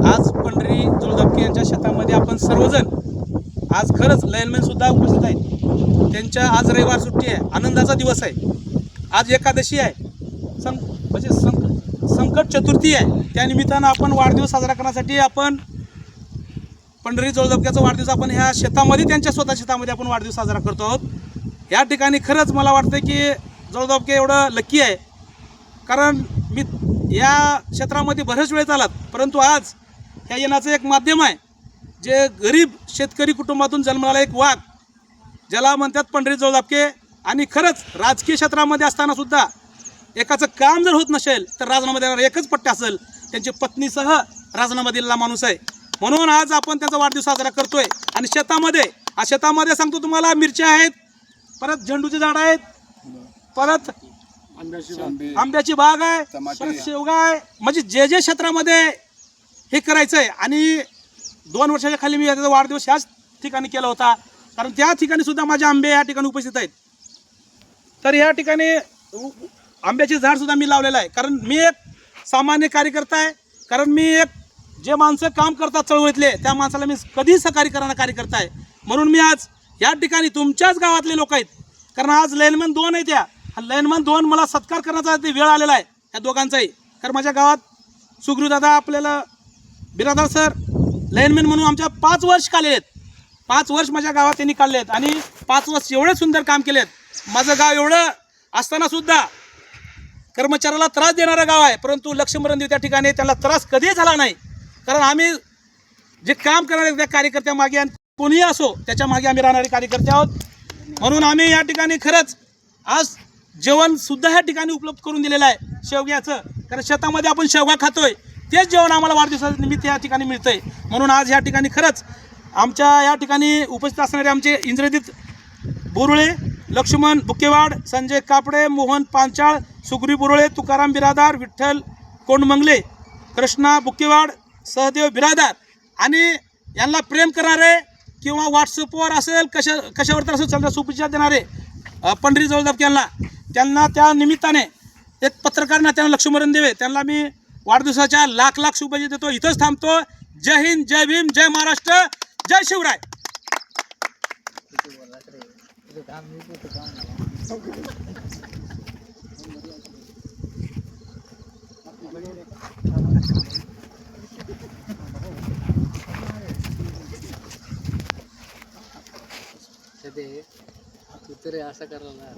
आज पंढरी जोळदापके यांच्या शेतामध्ये आपण सर्वजण आज खरंच लाईनमॅन सुद्धा उपस्थित आहेत. त्यांच्या आज रविवार सुट्टी आहे, आनंदाचा दिवस आहे. आज एकादशी आहे, संकट चतुर्थी आहे. त्या निमित्तानं आपण वाढदिवस साजरा करण्यासाठी आपण पंढरी जोळदापक्याचा वाढदिवस आपण ह्या शेतामध्ये त्यांच्या स्वतः शेतामध्ये आपण वाढदिवस साजरा करतो आहोत. या ठिकाणी खरंच मला वाटतं की जोळदापके एवढं लकी आहे, कारण मी या क्षेत्रामध्ये बऱ्याच वेळेस आलात, परंतु आज ह्या येण्याचं एक माध्यम आहे. जे गरीब शेतकरी कुटुंबातून जन्माला एक वाघ ज्याला म्हणतात पंढरी जोळदापके, आणि खरंच राजकीय क्षेत्रामध्ये असताना सुद्धा एकाचं काम जर होत नसेल तर राजीनामा देणारा एकच पट्टे असेल, त्यांची पत्नीसह राजीनामा दिलेला माणूस आहे. म्हणून आज आपण त्याचा वाढदिवस साजरा करतोय. आणि शेतामध्ये सांगतो तुम्हाला, मिरच्या आहेत, परत झेंडूची झाडं आहेत, परत आंब्याची बाग आहे, परत शेवगा आहे. म्हणजे जे क्षेत्रामध्ये हे करायचं आहे. आणि 2 वर्षाच्या खाली मी याचा वाढदिवस ह्याच ठिकाणी केला होता, कारण त्या ठिकाणी सुद्धा माझे आंबे या ठिकाणी उपस्थित आहेत. तर या ठिकाणी आंब्याचे झाड सुद्धा मी लावलेलं आहे, कारण मी एक सामान्य कार्यकर्ता आहे. कारण मी एक जे माणसं काम करतात चळवळीतले त्या माणसाला मी कधीही सहकार्य करणारा कार्यकर्ता आहे. म्हणून मी आज या ठिकाणी तुमच्याच गावातले लोक आहेत, कारण आज लाईनमॅन 2 आहेत. या लाईनमॅन 2 मला सत्कार करण्याचा ते वेळ आलेला आहे या दोघांचाही. कारण माझ्या गावात सुग्रीवदादा आपल्याला बिरादार सर लाईनमॅन म्हणून आमच्या 5 वर्ष काढलेले आहेत. 5 वर्ष माझ्या गावात त्यांनी काढले आहेत आणि 5 वर्ष एवढे सुंदर काम केले आहेत. माझं गाव एवढं असताना सुद्धा कर्मचाऱ्याला त्रास देणारं गाव आहे, परंतु लक्ष्मण त्या ठिकाणी त्यांना त्रास कधीही झाला नाही. कारण आम्ही जे काम करणारे त्या कार्यकर्त्या मागे, आणि कोणीही असो त्याच्या मागे आम्ही राहणारे कार्यकर्ते आहोत. म्हणून आम्ही या ठिकाणी खरंच आज जेवण सुद्धा ह्या ठिकाणी उपलब्ध करून दिलेलं आहे शेवग्याचं. कारण शेतामध्ये आपण शेवगा खातोय, तेच जेवण आम्हाला वाढदिवसानिमित्त या ठिकाणी मिळतंय. म्हणून आज या ठिकाणी खरंच आमच्या या ठिकाणी उपस्थित असणारे आमचे इंद्रजित बोरुळे, लक्ष्मण बुकेवाड, संजय कापडे, मोहन पांचाळ, सुग्री बोरुळे, तुकाराम बिरादार, विठ्ठल कोंडमंगले, कृष्णा बुकेवाड, सहदेव बिरादार, आणि यांना प्रेम करणारे किंवा व्हॉट्सअपवर असेल कशावर तर असेल त्यांना शुभेच्छा देणारे पंढरी जोळदापके यांना, त्यांना त्या निमित्ताने एक पत्रकार नात्यानं लक्ष्मण देवे त्यांना मी वाढदिवसाच्या लाख लाख शुभेच्छा देतो. इथंच थांबतो. जय हिंद, जय भीम, जय महाराष्ट्र, जय शिवराय. तू तरी असं करायला